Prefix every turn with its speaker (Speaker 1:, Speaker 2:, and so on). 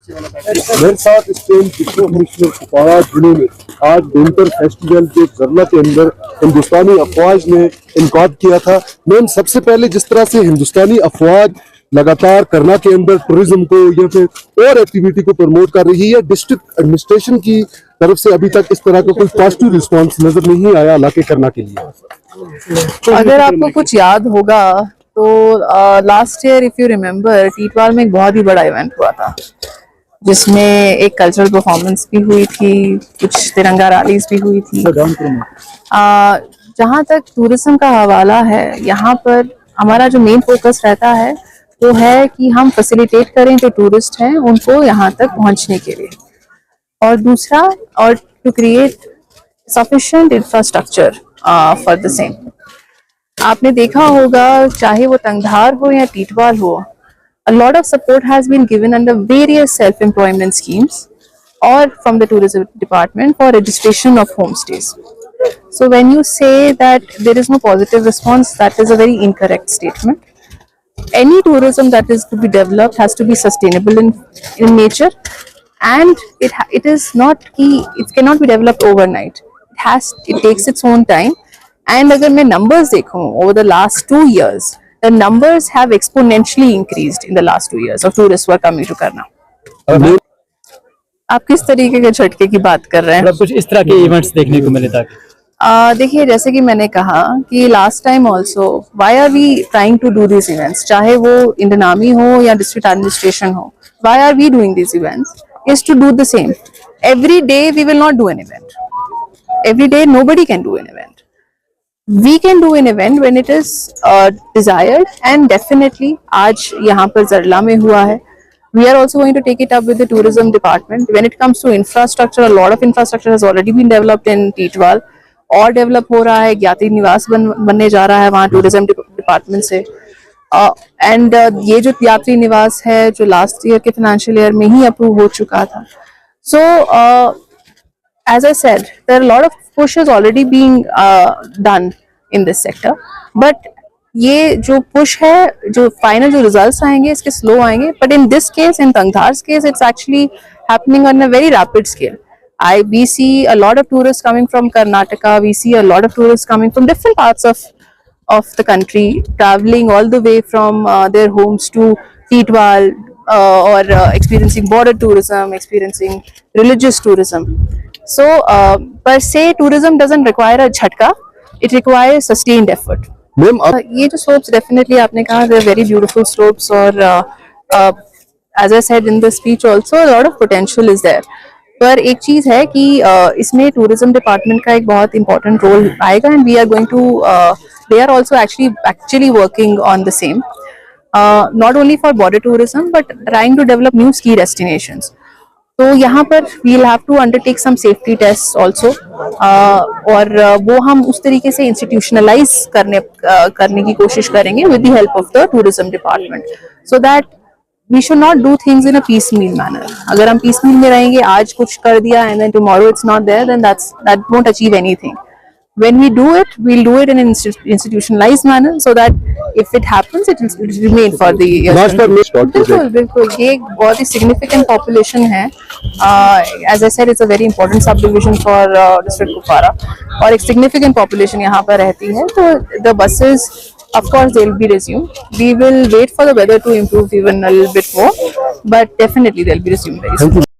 Speaker 1: मेरे साथ Spain commissioner Kupwara जिले में आज विंटर फेस्टिवल के जरला के अंदर हिंदुस्तानी अफवाज ने इनकाद किया था। मैम, सबसे पहले जिस तरह से हिंदुस्तानी अफवाज लगातार करना के अंदर टूरिज्म को या फिर और एक्टिविटी को प्रमोट कर रही है, डिस्ट्रिक्ट एडमिनिस्ट्रेशन की तरफ से अभी तक इस तरह का कोई पॉजिटिव रिस्पांस नजर नहीं आया इलाके करना के लिए।
Speaker 2: अगर आपको कुछ याद होगा तो last year if you remember Tithwal में एक बहुत ही बड़ा इवेंट हुआ था जिसमें एक कल्चरल परफॉर्मेंस भी हुई थी, कुछ तिरंगा रैलीज भी हुई थी। जहाँ तक टूरिज्म का हवाला है, यहाँ पर हमारा जो मेन फोकस रहता है वो है कि हम फैसिलिटेट करें जो टूरिस्ट हैं उनको यहाँ तक पहुँचने के लिए, और दूसरा और to create sufficient infrastructure for the same. आपने देखा होगा चाहे वो तंगधार हो या टीटवाल हो, a lot of support has been given under various self-employment schemes or from the tourism department for registration of homestays. So when you say that there is no positive response, that is a very incorrect statement. Any tourism that is to be developed has to be sustainable in nature, and it is not it cannot be developed overnight. It takes its own time. And अगर मैं numbers देखूं over the last 2 years, the numbers have exponentially increased in the last 2 years of tourists who are coming to Karna. आप किस तरीके के झटके की बात कर रहे हैं?
Speaker 3: मतलब कुछ इस तरह के इवेंट्स देखने को मिले ताकि
Speaker 2: देखिए, जैसे कि मैंने कहा कि last time also why are we trying to do this events, चाहे वो इंडियन आर्मी हो या डिस्ट्रिक्ट एडमिनिस्ट्रेशन हो, why are we doing this events is to do the same. Every day we will not do an event, every day nobody can do an event. We can do an event when it is desired, and definitely आज यहाँ पर जरला में हुआ है। We are also going to take it up with the tourism department. When it comes to infrastructure, a lot of infrastructure has already been developed in Titwal, और develop हो रहा है। यात्री निवास बनने जा रहा है वहाँ टूरिज्म डिपार्टमेंट से, एंड ये जो यात्री निवास है जो लास्ट ईयर के फाइनेंशियल ईयर में ही अप्रूव हो चुका था। So as I said, there are a lot of pushes already being done in this sector, but ये जो push है, जो final जो results आएंगे इसके slow आएंगे, but in this case, in Tangdhar's case, it's actually happening on a very rapid scale. We see a lot of tourists coming from Karnataka, we see a lot of tourists coming from different parts of the country, traveling all the way from their homes to Teetwal, or experiencing border tourism, experiencing religious tourism. So per se tourism doesn't require a झटका, it requires sustained effort. ये जो slopes definitely आपने कहा they're very beautiful slopes, और as I said in the speech also, a lot of potential is there. पर एक चीज है कि इसमें tourism department का एक बहुत important role आएगा, and we are going to they are also actually working on the same, not only for border tourism but trying to develop new ski destinations. तो यहाँ पर we'll have to undertake some safety tests also, और वो हम उस तरीके से institutionalize करने की कोशिश करेंगे with the help of the tourism department, so that we should not do things in a piecemeal manner. अगर हम piecemeal में रहेंगे, आज कुछ कर दिया and then tomorrow it's not there, then that won't achieve anything. When we do it, we'll do it in an institutionalized manner, so that if it happens, it will remain for the years. बिल्कुल ये एक बहुत ही significant population है. As I said, it's a very important subdivision for district Kupwara, और एक significant population यहाँ पर रहती है. तो the buses, of course, they'll be resumed. We will wait for the weather to improve even a little bit more, but definitely they'll be resumed very soon.